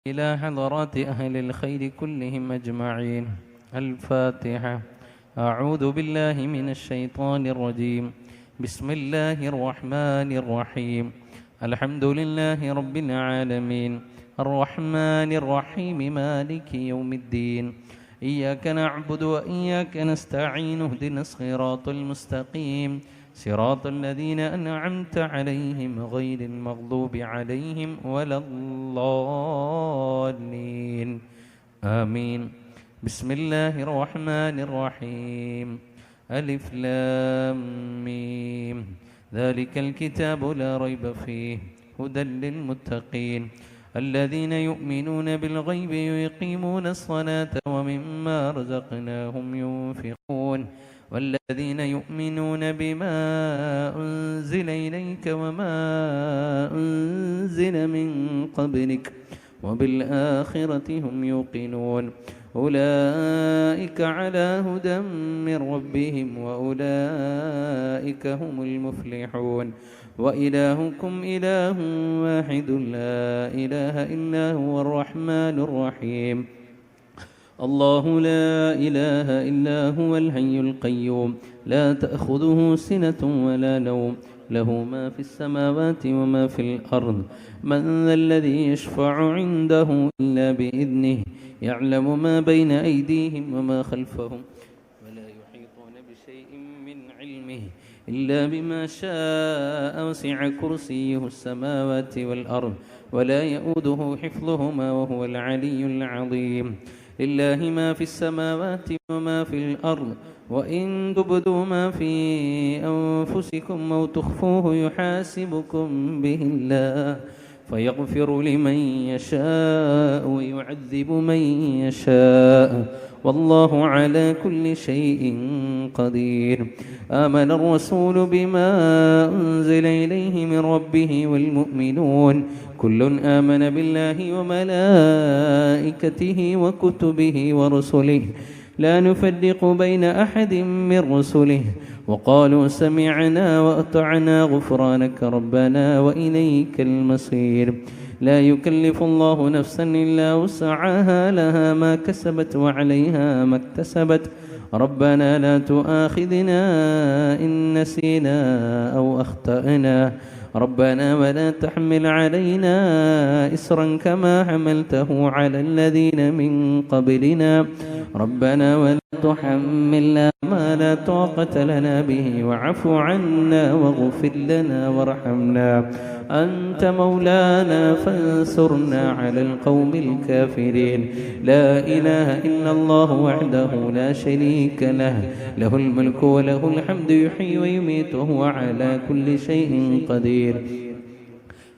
إلى حضرات أهل الخير كلهم أجمعين. الفاتحة. أعوذ بالله من الشيطان الرجيم. بسم الله الرحمن الرحيم. الحمد لله رب العالمين الرحمن الرحيم مالك يوم الدين. إياك نعبد وإياك نستعين. اهدنا الصراط المستقيم صراط الذين أنعمت عليهم غير المغضوب عليهم ولا الضالين آمين. بسم الله الرحمن الرحيم. ألف لام ميم. ذلك الكتاب لا ريب فيه هدى للمتقين الذين يؤمنون بالغيب ويقيمون الصلاة ومما رزقناهم ينفقون والذين يؤمنون بما أنزل إليك وما أنزل من قبلك وبالآخرة هم يوقنون أولئك على هدى من ربهم وأولئك هم المفلحون. وإلهكم إله واحد لا إله إلا هو الرحمن الرحيم. الله لا إله إلا هو الحي القيوم لا تأخذه سنة ولا نوم له ما في السماوات وما في الأرض. من ذا الذي يشفع عنده إلا بإذنه يعلم ما بين أيديهم وما خلفهم ولا يحيطون بشيء من علمه إلا بما شاء. وسع كرسيه السماوات والأرض ولا يؤوده حفظهما وهو العلي العظيم. لله ما في السماوات وما في الأرض وإن تبدوا ما في أنفسكم أو تخفوه يحاسبكم به الله فيغفر لمن يشاء ويعذب من يشاء والله على كل شيء قدير. آمن الرسول بما أنزل إليه من ربه والمؤمنون كل آمن بالله وملائكته وكتبه ورسله لا نفرق بين أحد من رسله وقالوا سمعنا وأطعنا غفرانك ربنا وإليك المصير. لا يكلف الله نفسا إلا وسعها لها ما كسبت وعليها ما اكتسبت. ربنا لا تؤاخذنا إن نسينا أو أخطأنا ربنا ولا تحمل علينا إصرا كما حملته على الذين من قبلنا ربنا ولا تحملنا ما لا طاقة لنا به واعف عنا واغفر لنا وارحمنا أنت مولانا فانصرنا على القوم الكافرين. لا إله إلا الله وحده لا شريك له له الملك وله الحمد يحيي ويميت وهو على كل شيء قدير.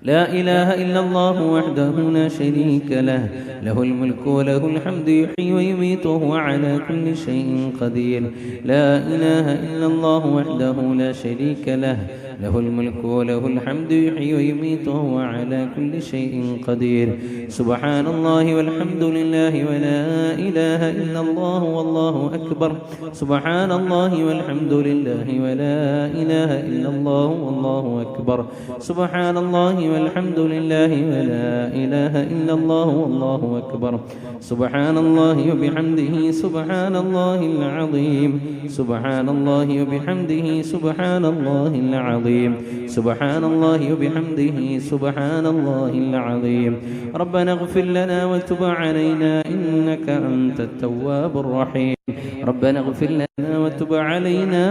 لا إله إلا الله وحده لا شريك له له الملك وله الحمد يحيي ويميت وهو على كل شيء قدير. لا إله إلا الله وحده لا شريك له له الملك وله الحمد يحيي ويميت وهو على كل شيء قدير. سبحان الله والحمد لله ولا إله إلا الله والله أكبر. سبحان الله والحمد لله ولا إله إلا الله والله أكبر. سبحان الله والحمد لله ولا إله إلا الله والله أكبر. سبحان الله وبحمده سبحان الله العظيم. سبحان الله وبحمده سبحان الله العظيم. سبحان الله وبحمده سبحان الله العظيم. ربنا اغفر لنا وتب علينا إنك أنت التواب الرحيم. ربنا اغفر لنا وتب علينا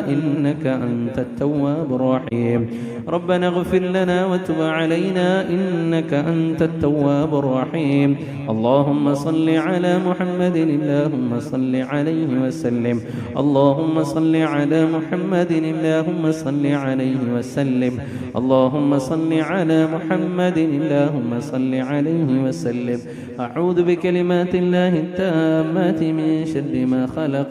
إنك أنت التواب الرحيم. ربنا اغفر لنا وتب علينا إنك أنت التواب الرحيم. اللهم صل على محمد اللهم صل عليه وسلم. اللهم صل على محمد اللهم صل عليه وسلم. اللهم صل على محمد اللهم صل عليه وسلم. أعوذ بكلمات الله التامات من شر ما خلق.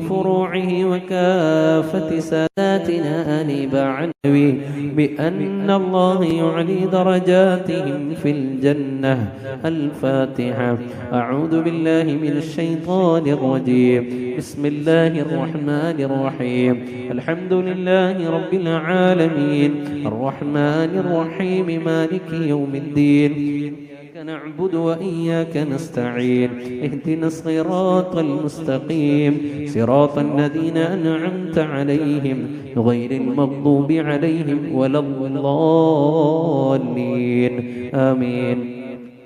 وفروعه وكافة ساداتنا آنبا عنوي بأن الله يعلي درجاتهم في الجنة. الفاتحة. أعوذ بالله من الشيطان الرجيم. بسم الله الرحمن الرحيم. الحمد لله رب العالمين الرحمن الرحيم مالك يوم الدين. إياك نعبد وإياك نستعين. اهدنا الصراط المستقيم صراط الذين أنعمت عليهم غير المغضوب عليهم ولا الضالين. آمين.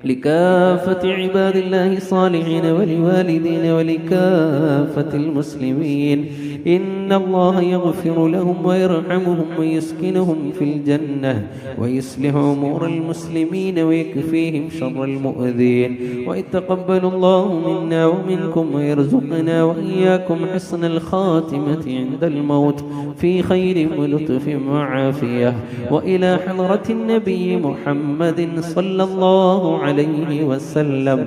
لكافة عباد الله الصالحين ولوالدين ولكافة المسلمين إن الله يغفر لهم ويرحمهم ويسكنهم في الجنة ويصلح أمور المسلمين ويكفيهم شر المؤذين ويتقبل الله منا ومنكم ويرزقنا وإياكم حسن الخاتمة عند الموت في خير ولطف وعافية وإلى حضرة النبي محمد صلى الله عليه وسلم.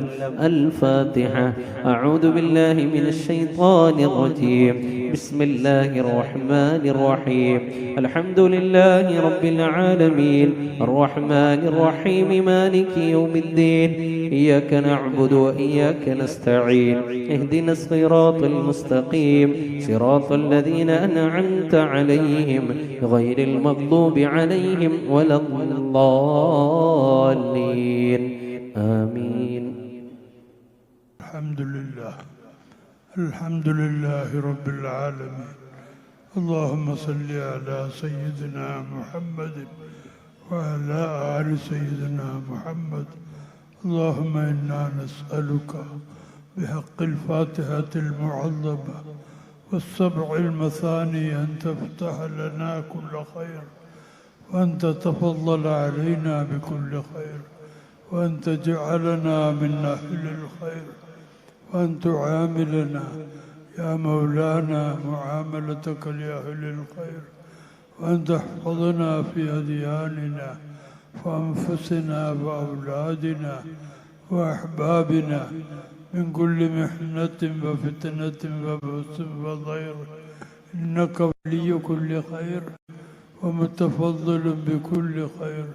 الفاتحة. أعوذ بالله من الشيطان الرجيم. بسم الله الرحمن الرحيم. الحمد لله رب العالمين الرحمن الرحيم مالك يوم الدين. إياك نعبد وإياك نستعين. اهدنا الصراط المستقيم صراط الذين أنعمت عليهم غير المغضوب عليهم ولا الضالين. آمين. الحمد لله الحمد لله رب العالمين. اللهم صل على سيدنا محمد وعلى آل سيدنا محمد. اللهم إنا نسألك بحق الفاتحة المعظمة والسبع المثاني أن تفتح لنا كل خير وأن تتفضل علينا بكل خير وأن تجعلنا من أهل الخير وأن تعاملنا يا مولانا معاملتك لأهل الخير وأن تحفظنا في أدياننا وأنفسنا وأولادنا وأحبابنا من كل محنة وفتنة وبؤس وضير إنك ولي كل خير ومتفضل بكل خير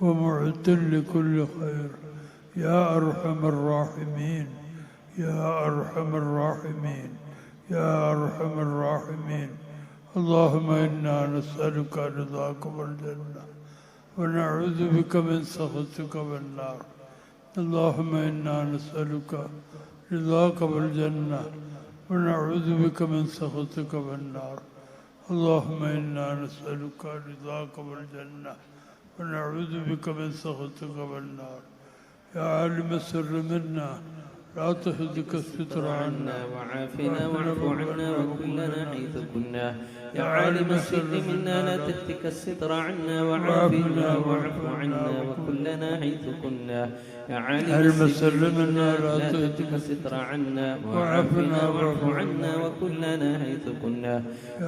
ومعت لكل خير يا أرحم الراحمين يا أرحم الراحمين يا أرحم الراحمين. اللهم إنا نسألك رضاك والجنة ونعوذ بك من سخطك والنار. اللهم إنا نسألك رضاك والجنة ونعوذ بك من سخطك والنار. اللهم إنا نسألك رضاك والجنة ونعوذ بك من سخطك والنار. يا عالم السر منا لا تهدك الستر عنا وعافنا واعف عنا وكلنا حيث كنا. يا عالم السر منا لا تهتك الستر عنا وعافنا واعف عنا وكلنا حيث كنا. يا عالم السر منا لا تهتك الستر عنا وعافنا واعف عنا وكلنا حيث كنا.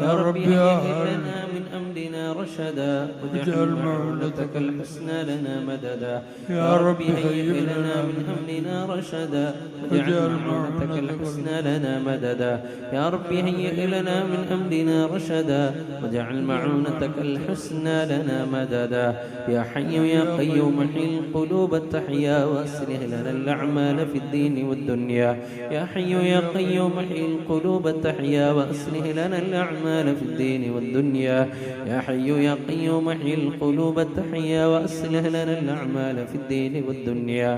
يا ربي هيئ لنا من أمرنا رشدا واجعل معونتك الحسنى لنا مددا. يا ربي هيئ لنا من أمرنا رشدا واجعل معونتك الحسنى لنا مددا. يا ربي هيئ لنا من أمرنا رشدا واجعل معونتك الحسنى لنا مددا. يا حي يا قيوم حي القلوب التحيا وأصلح لنا الأعمال في الدين والدنيا. يا حي يا قيوم حي القلوب التحيا وأصلح لنا الأعمال في الدين والدنيا. يا حي يا قيوم حي القلوب التحيا وأصلح لنا الأعمال في الدين والدنيا.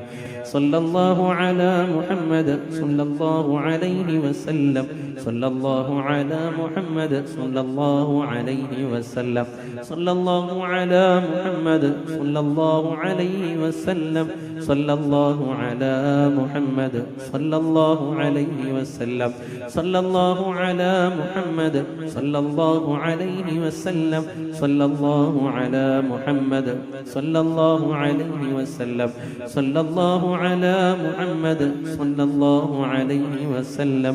صلى الله على محمد صلى الله عليه وسلم. صلى الله على محمد صلى الله عليه وسلم. صلى الله على محمد صلى الله عليه وسلم. صلى الله على محمد صلى الله عليه وسلم. صلى الله على محمد صلى الله عليه وسلم. صلى الله على محمد صلى الله عليه وسلم. صلى الله على محمد صلى الله عليه وسلم.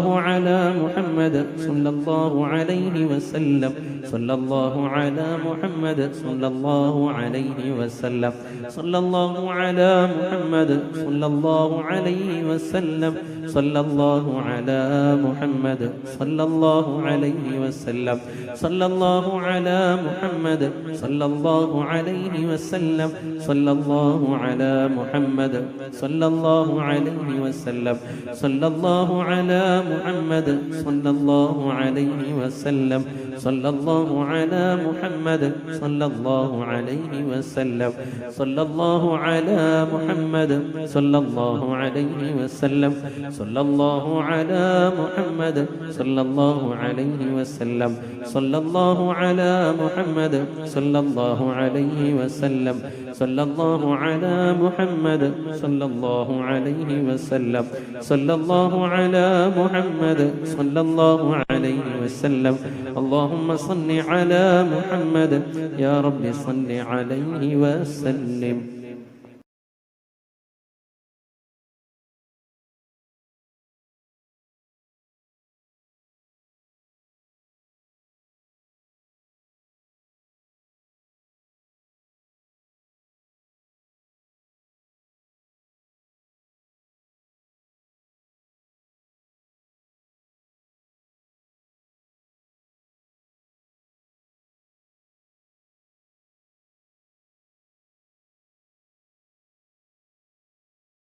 الله على محمد صلى الله عليه وسلم صلى الله على محمد صلى الله عليه وسلم صلى الله على محمد صلى الله عليه وسلم صلى الله على محمد صلى الله عليه وسلم صلى الله على محمد صلى الله عليه وسلم صلى الله على محمد صلى الله عليه وسلم صلى الله على محمد صلى الله عليه وسلم صلى الله على محمد صلى الله عليه وسلم صلى الله على محمد صلى الله عليه وسلم صلى الله على محمد صلى الله عليه وسلم صلى الله على محمد صلى الله عليه وسلم صلى الله على محمد صلى الله عليه وسلم صلى الله على محمد صلى الله عليه وسلم اللهم صل على محمد يا رب صل عليه وسلم.